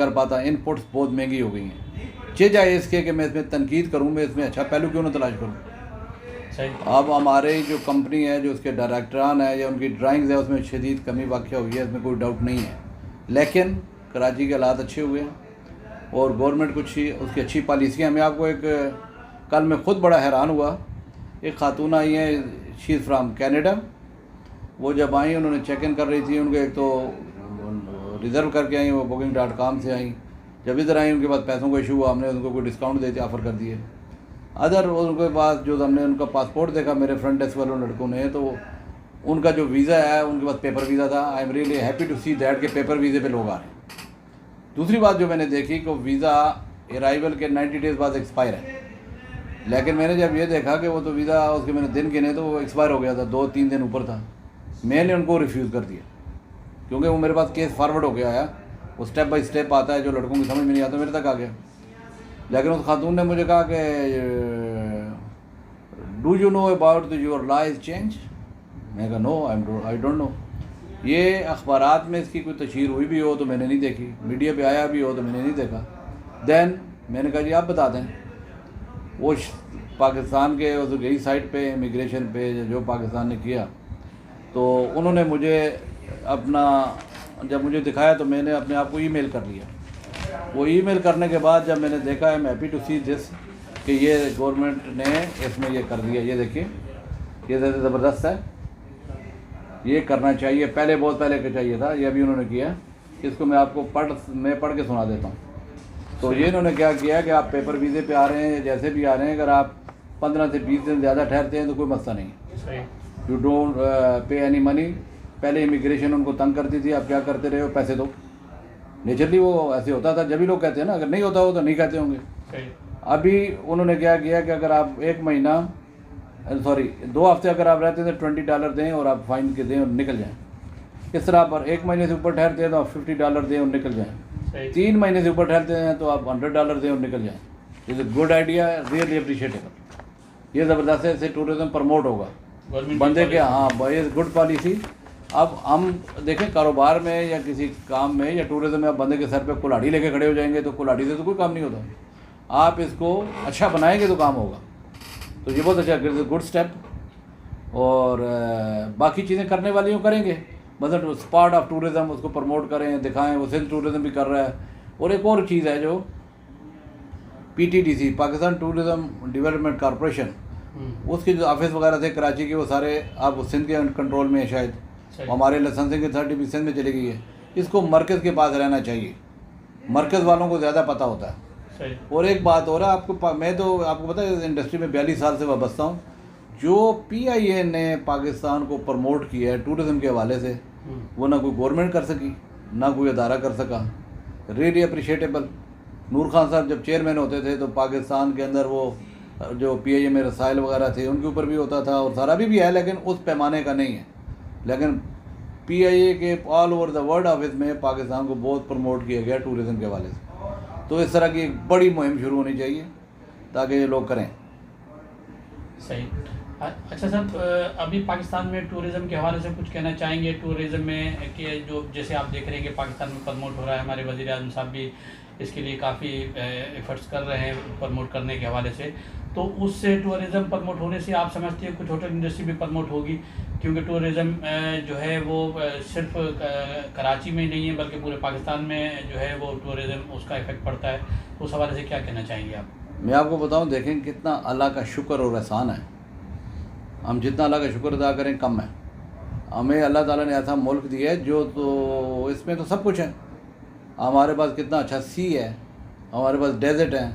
कर पाता। इनपुट्स बहुत महंगी हो गई हैं। जाए इसके कि मैं इसमें तनकीद करूँ, मैं इसमें अच्छा पहलू क्यों ना तलाश करूँ। अब हमारे जो कंपनी है, जो उसके डायरेक्टरान है या उनकी ड्राइंग्स है, उसमें शदीद कमी वाक़या हुई है, इसमें कोई डाउट नहीं है। लेकिन कराची के हालात अच्छे हुए हैं और गवर्नमेंट कुछ उसकी अच्छी पॉलिसियाँ। मैं आपको एक कल मैं ख़ुद बड़ा हैरान हुआ, एक खातून आई हैं, शी इज़ फ्राम कैनेडा। वो जब आई उन्होंने चेक इन कर रही थी, उनको एक तो रिज़र्व करके आई, वो booking.com से आई। जब इधर आई उनके पास पैसों का इशू हुआ, हमने उनको कोई डिस्काउंट देते ऑफ़र कर दिए। अदर उनके पास जो हमने उनका पासपोर्ट देखा मेरे फ्रंट डेस्क वालों लड़कों ने, तो उनका जो वीज़ा है उनके पास पेपर वीज़ा था। I am really happy to see that के पेपर वीज़े पे लोग आ रहे हैं। दूसरी बात जो मैंने देखी कि वीज़ा अराइवल के 90 डेज़ बाद एक्सपायर है, लेकिन मैंने जब ये देखा कि वो तो वीज़ा उसके मैंने दिन गिने तो वो एक्सपायर हो गया था, 2-3 दिन ऊपर था। मैंने उनको रिफ्यूज़ कर दिया क्योंकि वो मेरे पास केस फॉरवर्ड हो गया है। वो स्टेप बाय स्टेप आता है, जो लड़कों की समझ में नहीं आता मेरे तक आ गया। लेकिन उस खातून ने मुझे कहा कि do you know about your law is change. मैं कहा नो आई डोंट नो। ये अखबारात में इसकी कोई तशहीर हुई भी हो तो मैंने नहीं देखी, मीडिया पे आया भी हो तो मैंने नहीं देखा। देन मैंने कहा जी आप बता दें। वो पाकिस्तान के उस गई साइट पे इमिग्रेशन पे जो पाकिस्तान ने किया, तो उन्होंने मुझे अपना जब मुझे दिखाया तो मैंने अपने आप को ईमेल कर लिया। वो ईमेल करने के बाद जब मैंने देखा है, मैं हैप्पी टू सी दिस कि ये गवर्नमेंट ने इसमें ये कर दिया। ये देखिए, ये ज़बरदस्त है, ये करना चाहिए, पहले बहुत पहले का चाहिए था, ये अभी उन्होंने किया। इसको मैं आपको पढ़ के सुना देता हूँ। तो ये इन्होंने क्या किया कि आप पेपर वीज़े पे आ रहे हैं, जैसे भी आ रहे हैं, अगर आप 15 से 20 दिन ज़्यादा ठहरते हैं तो कोई मसला नहीं। You don't pay any money. पहले इमिग्रेशन उनको तंग करती थी, आप क्या करते रहे हो, पैसे दो। नेचुरली वो ऐसे होता था, जब भी लोग कहते हैं ना, अगर नहीं होता हो तो नहीं कहते होंगे। अभी उन्होंने क्या किया कि अगर आप 2 हफ्ते अगर आप रहते हैं तो $20 दें और आप फाइन के दें और निकल जाएं। इस तरह पर 1 महीने से ऊपर ठहरते हैं तो आप $50 दें और निकल जाएं। 3 महीने से ऊपर ठहरते हैं तो आप $100 दें और निकल जाएं। Is a good idea, really appreciable. ये ज़बरदस्त है, इससे टूरिज़्म प्रमोट होगा बंदे के। हाँ, ये गुड पॉलिसी। अब हम देखें कारोबार में या किसी काम में या टूरिज़्म में, आप बंदे के सर पे कुल्हाड़ी लेके खड़े हो जाएंगे तो कुल्हाड़ी से तो कोई काम नहीं होता। आप इसको अच्छा बनाएंगे तो काम होगा। तो ये बहुत अच्छा, गुड स्टेप। और बाकी चीज़ें करने वाली करेंगे, मतलब स्पॉट ऑफ टूरिज़्म उसको प्रमोट करें, दिखाएं। वो सिंध टूरिज़्म भी कर रहा है। और एक और चीज़ है जो PTDC, Pakistan tourism development corporation, उसके जो ऑफिस वगैरह थे कराची के, वो सारे अब सिंध के कंट्रोल में है शायद। हमारे लाइसेंसिंग की अथॉरिटी भी सिंध में चली गई है। इसको मरकज़ के पास रहना चाहिए, मरकज़ वालों को ज़्यादा पता होता है। और एक बात और है, मैं तो आपको पता है इंडस्ट्री में 42 साल से वाबस्ता हूँ। जो PIA ने पाकिस्तान को प्रमोट किया है टूरिज़्म के हवाले से, वो ना कोई गवर्नमेंट कर सकी, ना कोई अदारा कर सका। Really appreciable. नूर खान साहब जब चेयरमैन होते थे तो पाकिस्तान के अंदर वो जो PIA में रसाइल वगैरह थे उनके ऊपर भी होता था, और सारा भी है, लेकिन उस पैमाने का नहीं है। लेकिन PIA के all over the world office में पाकिस्तान को बहुत प्रमोट किया गया टूरिज़्म के हवाले से। तो इस तरह की एक बड़ी मुहिम शुरू होनी चाहिए ताकि ये लोग करें। सही। अच्छा सर, अभी पाकिस्तान में टूरिज़्म के हवाले से कुछ कहना चाहेंगे? टूरिज़्म में कि जो जैसे आप देख रहे हैं कि पाकिस्तान में प्रमोट हो रहा है, हमारे वज़ीर आज़म साहब भी इसके लिए काफ़ी एफर्ट्स कर रहे हैं प्रमोट करने के हवाले से। तो उससे टूरिज़्म प्रमोट होने से आप समझते हैं कुछ होटल इंडस्ट्री भी प्रमोट होगी? क्योंकि टूरिज़्म जो है वो सिर्फ कराची में ही नहीं है बल्कि पूरे पाकिस्तान में जो है वो टूरिज़्म उसका इफ़ेक्ट पड़ता है। तो उस हवाले से क्या कहना चाहेंगे आप? मैं आपको बताऊं, देखें कितना अल्लाह का शुक्र और एहसान है। हम जितना अल्लाह का शुक्र अदा करें कम है। हमें अल्लाह ताला ने ऐसा मुल्क दिया है जो, तो इसमें तो सब कुछ है। हमारे पास कितना अच्छा सी है, हमारे पास डेजर्ट है,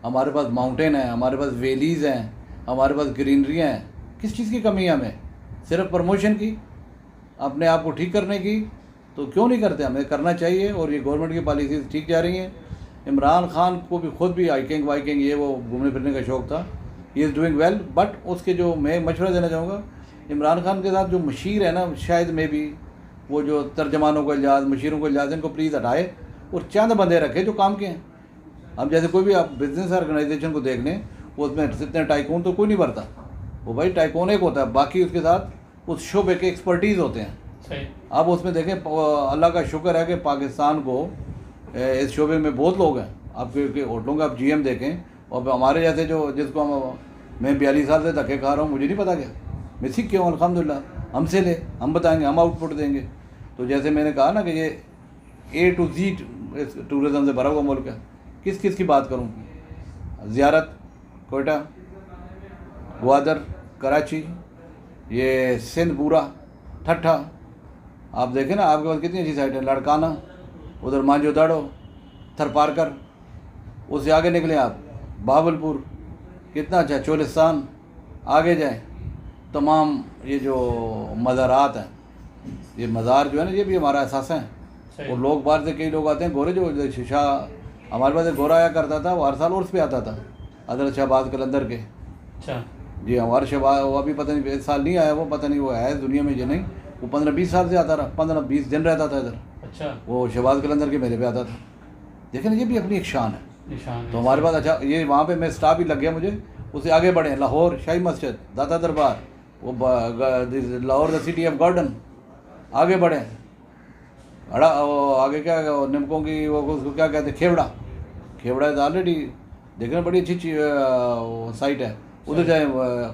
हमारे पास माउंटेन है, हमारे पास वैलीज़ हैं, हमारे पास ग्रीनरियाँ हैं। किस चीज़ की कमी है हमें? सिर्फ प्रमोशन की, अपने आप को ठीक करने की। तो क्यों नहीं करते? हमें करना चाहिए। और ये गवर्नमेंट की पॉलिसीज़ ठीक जा रही हैं। इमरान खान को भी खुद भी हाइकिंग वाइकिंग ये वो घूमने फिरने का शौक़ था। He is doing well. But उसके जो मैं मशवरा देना चाहूँगा, इमरान खान के साथ जो मशीर है ना, शायद में भी वो जो तर्जमानों का इजाज़, मशीरों का इजाज़, इनको प्लीज़ हटाए और चंद बंदे रखे जो काम के हैं। अब जैसे कोई भी आप बिज़नेस ऑर्गेनाइजेशन को देख लें, वो उसमें इतने टाइकून तो कोई नहीं भरता। वो भाई टाइकून एक होता है, बाकी उसके साथ उस शोबे के एक्सपर्टीज़ होते हैं। सही। अब उसमें देखें, अल्लाह का शुक्र है कि पाकिस्तान को इस शोबे में बहुत लोग हैं। आपके होटलों का आप GM देखें, और हमारे जैसे जो जिसको मैं 42 साल से धक्के खा रहा हूँ, मुझे नहीं पता क्या, मैं सीख क्यों, अल्हम्दुलिल्लाह। हमसे ले, हम बताएंगे, हम आउटपुट देंगे। तो जैसे मैंने कहा ना कि ये A to Z टूरिज़म से भरा हुआ मुल्क है। किस किस की बात करूँ? ज़ियारत, कोयटा, ग्वादर, कराची, ये सिंध पूरा, ठट्ठा, आप देखें ना, आपके पास कितनी अच्छी साइट है। लड़काना, उधर मांझो दाड़ो, थरपारकर, उससे आगे निकले आप बावलपुर, कितना अच्छा, चोलिस्तान, आगे जाएं, तमाम ये जो मज़ारात हैं, ये मज़ार जो है ना, ये भी हमारा एहसास है। और लोग बाहर से कई लोग आते हैं गोरे, जो शीशा, हमारे पास एक गोरा आया करता था, वो हर साल उर्स पे आता था, हज़रत शहबाज कलंदर के। अच्छा जी, हमारे शहबाज, वो अभी पता नहीं इस साल नहीं आया, वो पता नहीं वो है दुनिया में, ये नहीं, वो 15-20 साल से आता रहा, 15-20 दिन रहता था इधर। अच्छा, वो शहबाज कलंदर के मेले पे आता था। देखें ना, ये भी अपनी एक शान है। निशान तो हमारे पास अच्छा, ये वहाँ पे मैं स्टाफ ही लग गया मुझे। उससे आगे बढ़े, लाहौर शाही मस्जिद, दाता दरबार, वो Lahore the city of garden, आगे बढ़े, आगे क्या निमकों की वो उसको क्या कहते हैं, खेवड़ा है ऑलरेडी, देखना बड़ी अच्छी साइट है। उधर जाएँ,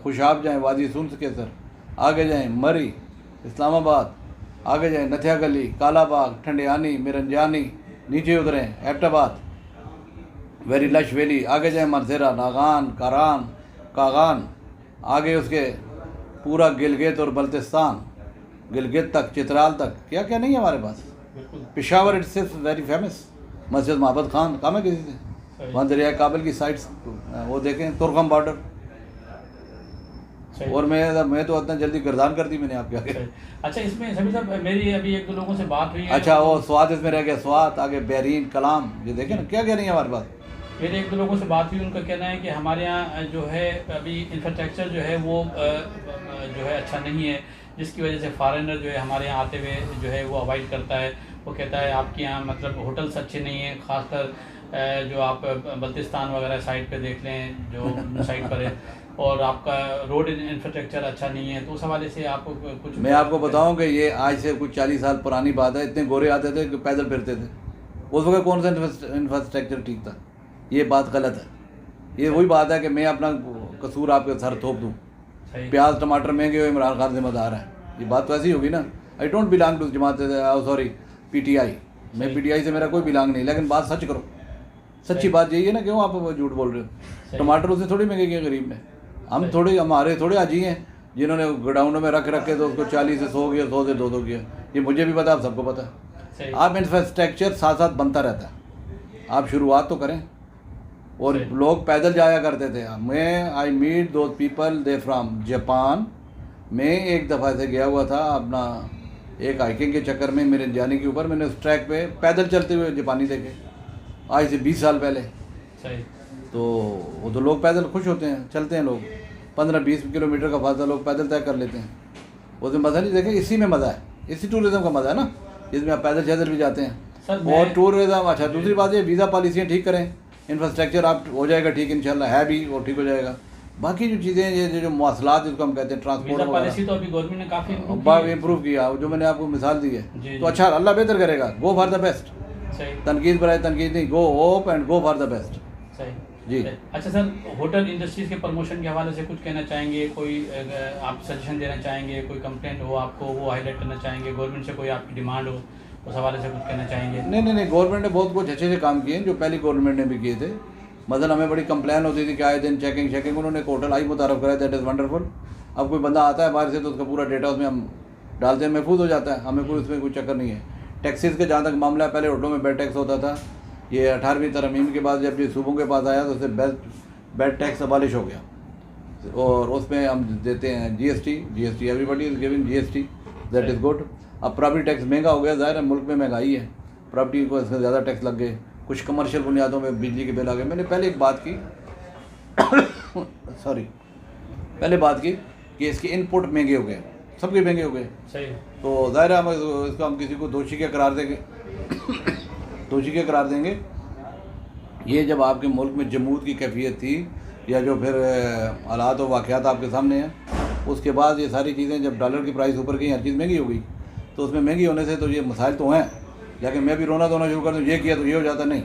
खुशाब जाएँ, वादी सुन्स के सर, आगे जाएँ मरी, इस्लामाबाद, आगे जाएँ नथिया गली, कालाबाग, ठंडियानी, मिरंजानी, नीचे उतरें एबटाबाद, वेरी लश वैली, आगे जाएँ मरसेरा, नागान, कागान, आगे उसके पूरा गिलगित और बल्तिस्तान, गिलगित तक, चित्राल तक, क्या क्या नहीं है हमारे पास। पेशावर इट्स वेरी फेमस, मस्जिद मोहब्बत खान, काम है किसी से, वहाँ दरिया काबिल की साइट्स वो देखें, तुर्कम बॉर्डर। और मैं तो इतना जल्दी गर्दान कर दी मैंने आपके आगे। अच्छा, इसमें सभी साहब मेरी अभी 1-2 लोगों से बात हुई है। अच्छा, वो स्वात इसमें रह गया, स्वात, आगे बहरीन, कलाम, ये देखें ना, क्या क्या नहीं है हमारे पास। मेरे 1-2 लोगों से बात हुई, उनका कहना है कि हमारे यहाँ जो है अभी इंफ्रास्ट्रक्चर जो है वो जो है अच्छा नहीं है, जिसकी वजह से फॉरेनर जो है हमारे यहाँ आते हुए जो है वो अवॉइड करता है। वो कहता है आपके यहाँ मतलब होटल्स अच्छे नहीं हैं, ख़ासकर जो आप बल्तिस्तान वगैरह साइड पे देख लें जो साइड पर है, और आपका रोड इंफ्रास्ट्रक्चर अच्छा नहीं है। तो उस हवाले से आपको कुछ, मैं आपको बताऊं कि ये आज से कुछ 40 साल पुरानी बात है। इतने गोरे आते थे कि पैदल फिरते थे, उस वक्त कौन सा इंफ्रास्ट्रक्चर ठीक था? ये बात गलत है। ये वही बात है कि मैं अपना कसूर आपके सर थोप दूँ। प्याज टमाटर महंगे हुए इमरान खान जिम्मेदार है, ये बात तो ऐसी होगी ना। आई डोंट बिलोंग टू जमात, सॉरी PTI, मैं PTI से मेरा कोई बिलोंग नहीं, लेकिन बात सच करो। सच्ची बात यही है ना, क्यों आप झूठ बोल रहे हो? टमाटर उससे थोड़ी महंगे किए गरीब में, हम थोड़े, हमारे थोड़े आजी हैं जिन्होंने गोडाउनों में रख के तो उसको 40 से 100 किया, 100 से 200 किया। ये मुझे भी पता, आप सबको पता है। आप इंफ्रास्ट्रक्चर साथ साथ बनता रहता है, आप शुरुआत तो करें। और लोग पैदल जाया करते थे। मैं आई मीट दो पीपल दे फ्राम जापान। मैं एक दफ़ा से गया हुआ था अपना एक हाइकिंग के चक्कर में, मेरे जाने के ऊपर मैंने उस ट्रैक पे पैदल चलते हुए जापानी देखे, आज से 20 साल पहले। तो वो तो लोग पैदल खुश होते हैं, चलते हैं लोग 15-20 किलोमीटर का फासला लोग पैदल तय कर लेते हैं। उसमें मज़ा नहीं, देखें इसी में मज़ा है, इसी टूरिज़्म का मज़ा है ना, जिसमें आप पैदल शैदल भी जाते हैं। और टूरिज़्म, अच्छा दूसरी बात ये वीज़ा पॉलिसियाँ ठीक करें, इंफ्रास्ट्रक्चर आप हो जाएगा ठीक इंशाल्लाह, है भी और ठीक हो जाएगा। बाकी जो चीज़ें ये जो मवासलात जिसको हम कहते हैं, ट्रांसपोर्ट पॉलिसी तो अभी गवर्नमेंट ने काफ़ी इम्प्रूव किया, जो मैंने आपको मिसाल दी है। तो अच्छा, अल्लाह बेहतर करेगा। गो फॉर द बेस्ट, तनकीद पर तनकीद नहीं, go hope and go for the best. सही जी। अच्छा सर, होटल इंडस्ट्रीज़ के प्रमोशन के हवाले से कुछ कहना चाहेंगे? कोई आप सजेशन देना चाहेंगे? कोई कंप्लेंट हो आपको, वो हाईलाइट करना चाहेंगे? गवर्नमेंट से कोई आपकी डिमांड हो, उस हवाले से कुछ कहना चाहेंगे? नहीं, गवर्नमेंट ने बहुत कुछ अच्छे से काम किए हैं, जो पहली गवर्नमेंट ने भी किए थे। मतलब हमें बड़ी कंप्लेन होती थी कि आए दिन चेकिंग, उन्होंने एक होटल आई मुतारफ़ कराया, दैट इज़ वंडरफुल। अब कोई बंदा आता है बाहर से तो उसका पूरा डेटा उसमें हम डालते हैं, महफूज हो जाता है, हमें कोई उसमें कोई चक्कर नहीं है। टैक्सीज़ के जहाँ तक मामला है, पहले होटलों में बेड टैक्स होता था, ये 18वीं तरमीम के बाद जब ये सूबों के पास आया तो उससे बेड टैक्स अबालिश हो गया, और उसमें हम देते हैं GST, everybody is giving GST, that is good. अब प्रॉपर्टी टैक्स महंगा हो गया, ज़ाहिर है मुल्क में महंगाई है, प्रॉपर्टी को इसमें ज़्यादा टैक्स लग गए, कुछ कमर्शियल बुनियादों में बिजली के बिल आ गए। मैंने पहले एक बात की पहले बात की कि इसके इनपुट महंगे हो गए, सबके महंगे हो गए। सही। तो ज़ाहिर है हम इसको हम किसी को दोषी क्या करार देंगे दोषी क्या करार देंगे। ये जब आपके मुल्क में जमूत की कैफियत थी, या जो फिर हालात और वाक़यात आपके सामने हैं, उसके बाद ये सारी चीज़ें जब डॉलर की प्राइस ऊपर गई, हर चीज़ महंगी हो गई, तो उसमें महंगी होने से तो ये मसाइल तो हैं। लेकिन मैं भी रोना धोना शुरू कर दूँ, ये किया तो ये हो जाता, नहीं।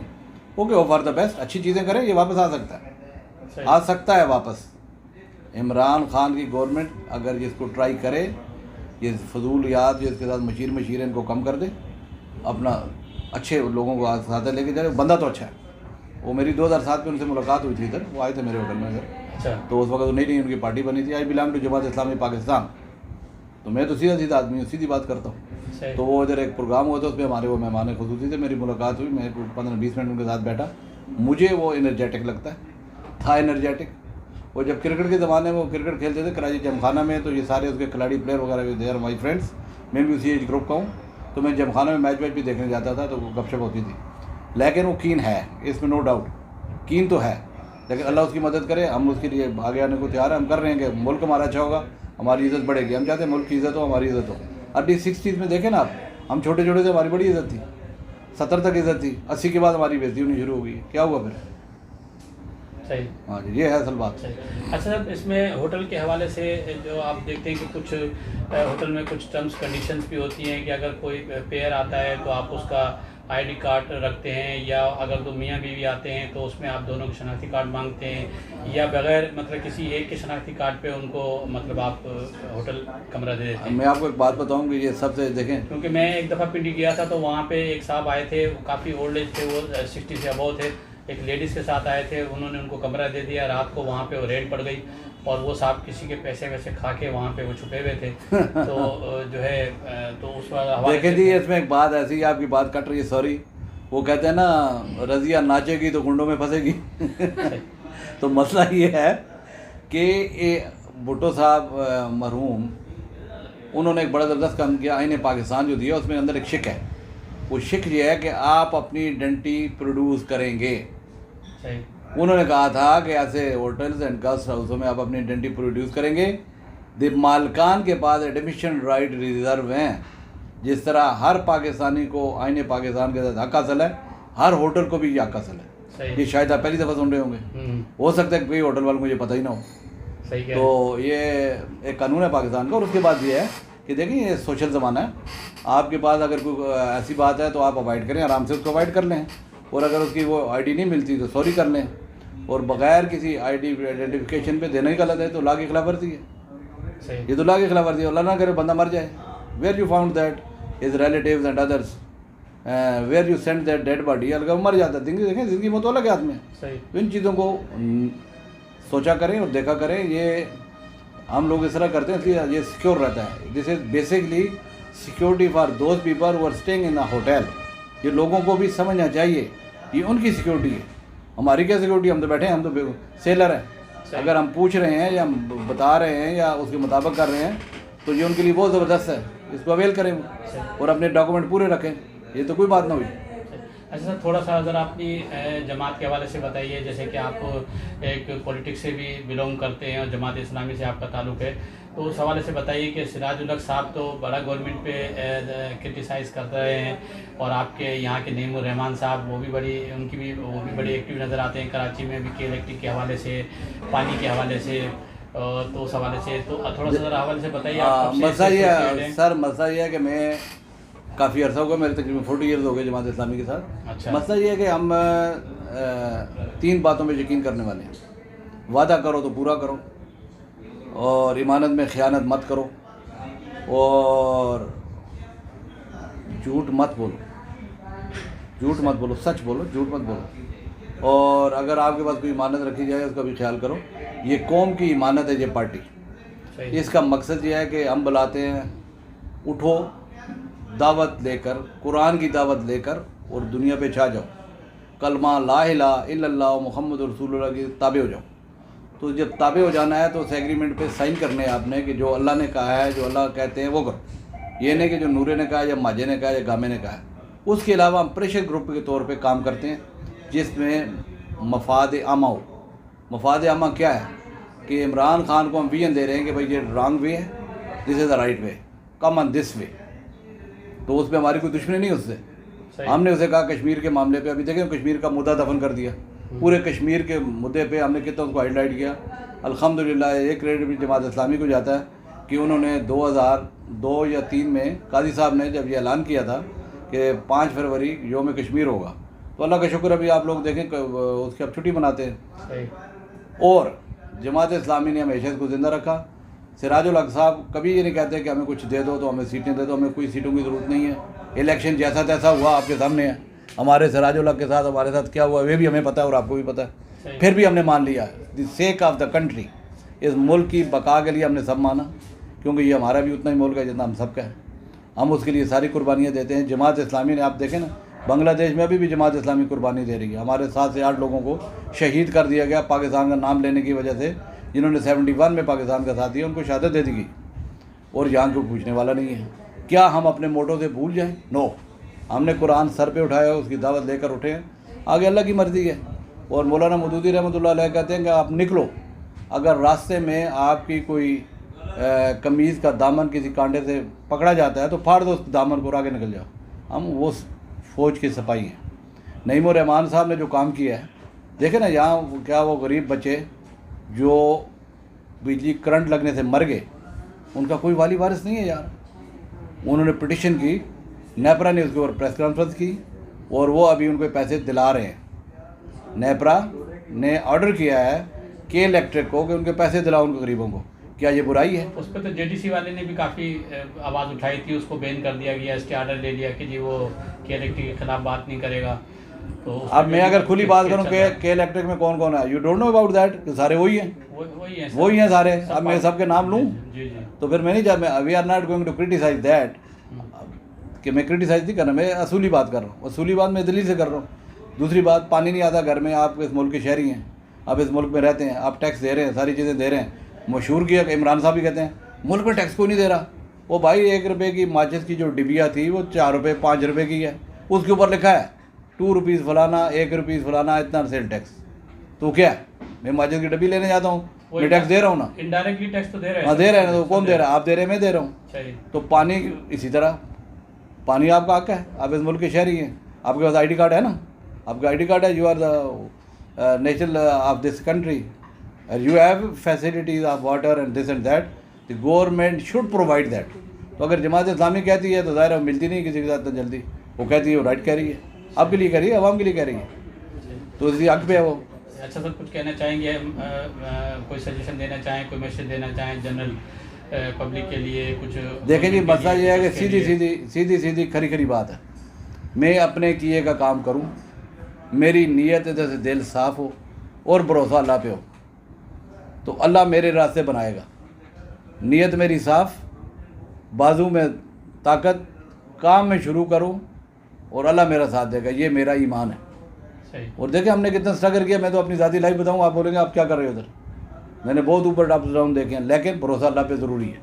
ओके, वो फॉर द बेस्ट, अच्छी चीज़ें करें, ये वापस आ सकता है, आ सकता है वापस। इमरान खान की गवर्नमेंट अगर इसको ट्राई करे, ये फजूल याद जो इसके साथ मशीर इनको कम कर दे, अपना अच्छे लोगों को साथ लेके जाए। बंदा तो अच्छा है, वो मेरी 2007 में उनसे मुलाकात हुई थी इधर, वो आए थे मेरे होटल में इधर। अच्छा। तो उस वक्त नई उनकी पार्टी बनी थी, I belong to Jamaat Islami Pakistan. तो मैं तो सीधा आदमी हूँ, सीधी बात करता हूँ। तो वो इधर एक प्रोग्राम हुआ था, उसमें हमारे वो मेहमान खुसूसी थे, मेरी मुलाकात हुई, मैं 15-20 मिनट उनके साथ बैठा। मुझे वो एनर्जेटिक लगता है, था एनर्जेटिक। वो जब क्रिकेट के ज़माने में वो क्रिकेट खेलते थे कराची जमखाना में, तो ये सारे उसके खिलाड़ी प्लेयर वगैरह दे आर माई फ्रेंड्स, मैं भी उसी एज ग्रुप का हूँ। तो मैं जमखाना में मैच भी देखने जाता था, तो वो गपशप होती थी। लेकिन वो कीन है, इसमें नो डाउट, कीन तो है, लेकिन अल्लाह उसकी मदद करे। हम उसके लिए आगे आने को तैयार है, हम कर रहे हैं कि मुल्क हमारा अच्छा होगा, हमारी इज़्ज़त बढ़ेगी। हम चाहते हैं मुल्क की इज़्ज़त हो, हमारी इज़्ज़त हो। अभी 60s में देखें ना आप, हम छोटे छोटे थे, हमारी बड़ी इज़्ज़त थी, 70 तक इज़्ज़त थी, 80 के बाद हमारी बेइज्जती होनी शुरू हो गई। क्या हुआ फिर? सही। हाँ जी, ये है असल बात। अच्छा सर, इसमें होटल के हवाले से जो आप देखते हैं कि कुछ होटल में कुछ टर्म्स कंडीशंस भी होती हैं कि अगर कोई पेयर आता है तो आप उसका आईडी कार्ड रखते हैं, या अगर दो मियाँ बीवी आते हैं तो उसमें आप दोनों के शनाख्ती कार्ड मांगते हैं, या बगैर मतलब किसी एक के शनाख्ती कार्ड पे उनको मतलब आप होटल कमरा दे देते हैं। मैं आपको एक बात बताऊँ कि ये सबसे देखें, क्योंकि मैं एक दफ़ा पिंडी गया था, तो वहाँ पे एक साहब आए थे, वो काफ़ी ओल्ड एज थे, वो 60 से अबव थे, एक लेडीज़ के साथ आए थे, उन्होंने उनको कमरा दे दिया। रात को वहाँ पे वो रेड पड़ गई, और वो साहब किसी के पैसे वैसे खा के वहाँ पे वो छुपे हुए थे। तो जो है तो उस पर देखें जी, इसमें एक बात ऐसी है, आपकी बात कट रही है, सॉरी। वो कहते हैं ना, रज़िया नाचेगी तो गुंडों में फंसेगी। तो मसला ये है कि भुट्टो साहब मरहूम, उन्होंने एक बड़ा ज़बरदस्त काम किया। आईने पाकिस्तान जो दिया उसमें अंदर एक शिक है, वो शिक ये है कि आप अपनी आइडेंटिटी प्रोड्यूस करेंगे। उन्होंने कहा था कि ऐसे होटल्स एंड गेस्ट हाउसों में आप अपनी आइडेंटिटी प्रोड्यूस करेंगे। द मालकान के पास एडमिशन राइट रिजर्व हैं। जिस तरह हर पाकिस्तानी को आईने पाकिस्तान के साथ हक हासिल है, हर होटल को भी ये हक हासिल है। ये शायद आप पहली दफ़ा सुन रहे होंगे, हो सकता है कि कोई होटल वालों को ये पता ही ना हो। तो ये एक कानून है पाकिस्तान का। और उसके बाद ये है कि देखिए, ये सोशल ज़माना है, आपके पास अगर कोई ऐसी बात है तो आप अवॉइड करें, आराम से उसको अवॉइड कर लें। और अगर उसकी वो आईडी नहीं मिलती तो सॉरी कर लें। और बग़ैर किसी आईडी आइडेंटिफिकेशन पे देना ही गलत है, तो लॉ की खिलाफ वर्जी है। ये तो लॉ की खिलाफ वर्जी है। अल्लाह ना करे बंदा मर जाए, where you found that his relatives and others, where you send that dead body, अगर मर जाता है। देखें, ज़िंदगी मौत अलग है हाथ में। तो इन चीज़ों को सोचा करें और देखा करें। ये हम लोग इस तरह करते हैं इसलिए ये सिक्योर रहता है। This is basically security for those people who are staying in a hotel. ये लोगों को भी समझना चाहिए, ये उनकी सिक्योरिटी है। हमारी क्या सिक्योरिटी? हम तो बैठे हैं, हम तो सेलर हैं। अगर हम पूछ रहे हैं या बता रहे हैं या उसके मुताबिक कर रहे हैं तो ये उनके लिए बहुत ज़बरदस्त है। इसको अवेल करें और अपने डॉक्यूमेंट पूरे रखें, ये तो कोई बात ना हुई। अच्छा सर, थोड़ा सा अगर अपनी जमात के हवाले से बताइए, जैसे कि आप एक पॉलिटिक्स से भी बिलोंग करते हैं और जमात इस्लामी से आपका ताल्लुक़ है, तो उस हवाले से बताइए कि सिराजुल हक साहब तो बड़ा गवर्नमेंट पे क्रिटिसाइज़ कर रहे हैं, और आपके यहाँ के नईमुर रहमान साहब वो भी बड़ी एक्टिव नज़र आते हैं कराची में भी, इलेक्ट्रिक के हवाले से, पानी के हवाले से, तो उस हवाले से तो थोड़ा सा हवाले से बताइए। मसला ये है कि मैं काफ़ी अर्सा हो गया, मेरे तकरीबन 40 ईयर्स हो गए जमात इस्लामी के साथ। अच्छा। मसला ये है कि हम 3 बातों पे यकीन करने वाले हैं। वादा करो तो पूरा करो, और इमानत में ख़यानत मत करो, और झूठ मत बोलो, सच बोलो, झूठ मत बोलो। और अगर आपके पास कोई इमानत रखी जाए उसका भी ख्याल करो। ये कौम की इमानत है, ये पार्टी। इसका मकसद ये है कि हम बुलाते हैं, उठो, दावत लेकर, कुरान की दावत लेकर, और दुनिया पे छा जाओ, कलमा ला इलाहा इल्लल्लाह मुहम्मद रसूलुल्लाह की ताबे हो जाओ। तो जब ताबे हो जाना है तो उस एग्रीमेंट पे साइन करने हैं आपने कि जो अल्लाह ने कहा है, जो अल्लाह कहते हैं वो करो। ये नहीं कि जो नूरे ने कहा, या माजे ने कहा, या गामे ने कहा है। उसके अलावा हम प्रेशर ग्रुप के तौर पे काम करते हैं, जिसमें मफाद आमा हो। मफाद आमा क्या है कि इमरान खान को हम विजन दे रहे हैं कि भाई ये रॉन्ग वे है, this is the right way, come on this way. तो उसमें हमारी कोई दुश्मनी नहीं उससे। हमने उसे कहा कश्मीर के मामले पे, अभी देखें कश्मीर का मुद्दा दफन कर दिया। पूरे कश्मीर के मुद्दे पे हमने कितना उसको हाईलाइट किया। अल्हम्दुलिल्लाह एक क्रेडिट भी जमात इस्लामी को जाता है कि उन्होंने 2002 या 3 में काजी साहब ने जब ये ऐलान किया था कि 5 फरवरी योम कश्मीर होगा, तो अल्लाह का शुक्र अभी आप लोग देखें उसकी अब छुट्टी मनाते हैं। और जमात इस्लामी ने हमेशा इसको ज़िंदा रखा। सिराजुल हक साहब कभी ये नहीं कहते कि हमें कुछ दे दो, तो हमें सीटें दे दो, हमें कोई सीटों की ज़रूरत नहीं है। इलेक्शन जैसा तैसा हुआ आपके सामने है। हमारे सिराजुल हक के साथ हमारे साथ क्या हुआ वे भी हमें पता है और आपको भी पता है। फिर भी हमने मान लिया, the sake of the country, इस मुल्क की बका के लिए हमने सब माना, क्योंकि ये हमारा भी उतना ही मुल्क है जितना हम सबका है। हम उसके लिए सारी कुर्बानियाँ देते हैं। जमात इस्लामी ने आप देखें ना, बांग्लादेश में अभी भी जमात इस्लामी कुर्बानी दे रही है। हमारे 7 से 8 लोगों को शहीद कर दिया गया पाकिस्तान का नाम लेने की वजह से। जिन्होंने 71 में पाकिस्तान का साथ दिया उनको शहादत दे दी गई, और यहाँ को पूछने वाला नहीं है। क्या हम अपने मोटो से भूल जाएं? नो, हमने कुरान सर पे उठाया, उसकी दावत लेकर उठे हैं, आगे अल्लाह की मर्ज़ी है। और मौलाना मौदूदी रहमतुल्लाह अलैह कहते हैं कि आप निकलो, अगर रास्ते में आपकी कोई कमीज़ का दामन किसी कांटे से पकड़ा जाता है तो फाड़ दो उस दामन को और आगे निकल जाओ। हम वो फ़ौज के सिपाही हैं। नईम उर रहमान साहब ने जो काम किया है, देखें ना, यहाँ क्या वो गरीब बच्चे जो बिजली करंट लगने से मर गए, उनका कोई वाली वारिस नहीं है यार। उन्होंने पिटिशन की, नेपरा ने उसके ऊपर प्रेस कॉन्फ्रेंस की, और वो अभी उनको पैसे दिला रहे हैं। नेपरा ने ऑर्डर किया है के इलेक्ट्रिक को कि उनके पैसे दिलाओ उनको गरीबों को। क्या ये बुराई है? उस पर तो जेडीसी वाले ने भी काफ़ी आवाज़ उठाई थी, उसको बैन कर दिया गया, इसके ऑर्डर ले लिया कि जी वो के इलेक्ट्रिक के खिलाफ बात नहीं करेगा। तो अब मैं अगर खुली बात करूं के इलेक्ट्रिक में कौन कौन है, you don't know about that, सारे वही हैं, वही हैं सारे। अब मैं सबके नाम लूँ तो फिर मैं नहीं जा, मैं we are not going to criticise that, कि मैं क्रिटिसाइज नहीं कर रहा, मैं असूली बात कर रहा हूँ। असूली बात मैं दिल्ली से कर रहा हूँ। दूसरी बात, पानी नहीं आता घर में, आप इस मुल्क के शहरी हैं, आप इस मुल्क में रहते हैं, आप टैक्स दे रहे हैं, सारी चीज़ें दे रहे हैं। मशहूर किया कि इमरान साहब भी कहते हैं मुल्क में टैक्स कोई नहीं दे रहा। वो भाई 1 रुपये की माचिस की जो डिबिया थी वो 4 रुपये 5 रुपये की है, उसके ऊपर लिखा है 2 रुपीज़ फलाना, 1 रुपीज़ फलाना, इतना सेल टैक्स। तो क्या है, मैं माचिस की डब्बी लेने जाता हूँ, मैं टैक्स दे रहा हूँ ना, इनडायरेक्टली टैक्स तो दे रहे हैं। हाँ दे रहे हैं, तो कौन दे रहा है? आप दे रहे हैं, मैं दे रहा हूँ। तो पानी इसी तरह, पानी आपका हक है, आप इस मुल्क के शहरी हैं, आपके पास ID कार्ड है ना, आपका ID कार्ड है, you are the national of this country, you have facilities of water and this and that, the government should provide that। तो अगर जमात इस्लामी कहती है तो ज़ाहिर है मिलती नहीं किसी के साथ तो जल्दी, वो कहती है वो राइट कह रही है, आपके लिए कह रही है, अवाम के लिए कह रही है, तो इसी हक पे है वो। अच्छा सर, कुछ कहना चाहेंगे, कोई सजेशन देना चाहें, कोई मैसेज देना चाहें जनरल पब्लिक के लिए? कुछ देखें जी, मसला ये है कि सीधी खरी खरी बात है, मैं अपने किए का काम करूँ, मेरी नीयत इधर से दिल साफ़ हो और भरोसा अल्लाह पे हो, तो अल्लाह मेरे रास्ते बनाएगा। नीयत मेरी साफ़, बाजू में ताकत, काम में शुरू करूं और अल्लाह मेरा साथ देगा, ये मेरा ईमान है। सही। और देखें हमने कितना स्ट्रगल किया, मैं तो अपनी ज़ाती लाइफ बताऊं, आप बोलेंगे आप क्या कर रहे हो उधर, मैंने बहुत ऊपर अप डाउन देखे हैं, लेकिन भरोसा अल्लाह पे ज़रूरी है।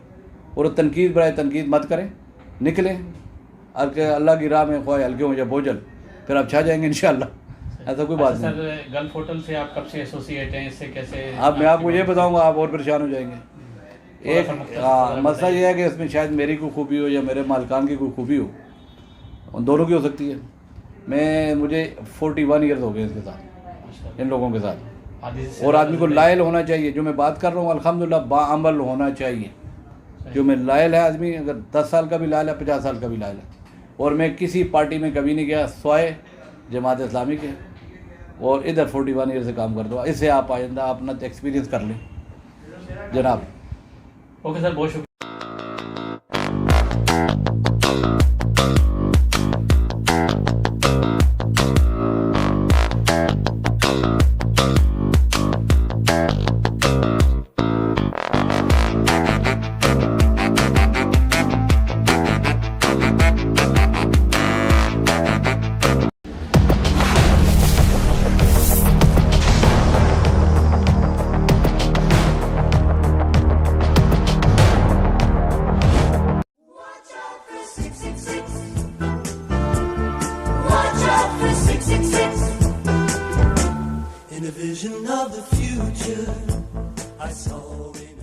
और तनकीद बराए तनकीद मत करें, निकलें अल्लाह की राह में, ख्वाह हल्के हो या बोझल, फिर आप छा जाएंगे इंशाअल्लाह, ऐसा कोई बात नहीं। सर, गल्फ होटल से आप कब से एसोसिएट हैं, इससे कैसे? अब मैं आपको ये बताऊंगा, आप और परेशान हो जाएंगे। एक मसला ये है कि इसमें शायद मेरी कोई खूबी हो या मेरे मालिकान की कोई खूबी हो, उन दोनों की हो सकती है। मुझे 41 ईयर्स हो गए इसके साथ, इन लोगों के साथ। और आदमी को लायल होना चाहिए, जो मैं बात कर रहा हूँ अल्हम्दुलिल्लाह बाअमल होना चाहिए। जो मैं लायल है आदमी, अगर 10 साल का भी लायल है, 50 साल का भी लायल है। और मैं किसी पार्टी में कभी नहीं गया स्वाए जमात इस्लामी के, और इधर 41 ईयर से काम कर दो। इससे आप आइंदा अपना एक्सपीरियंस कर लें जनाब। ओके सर, बहुत शुक्रिया। In a vision of the future, I saw in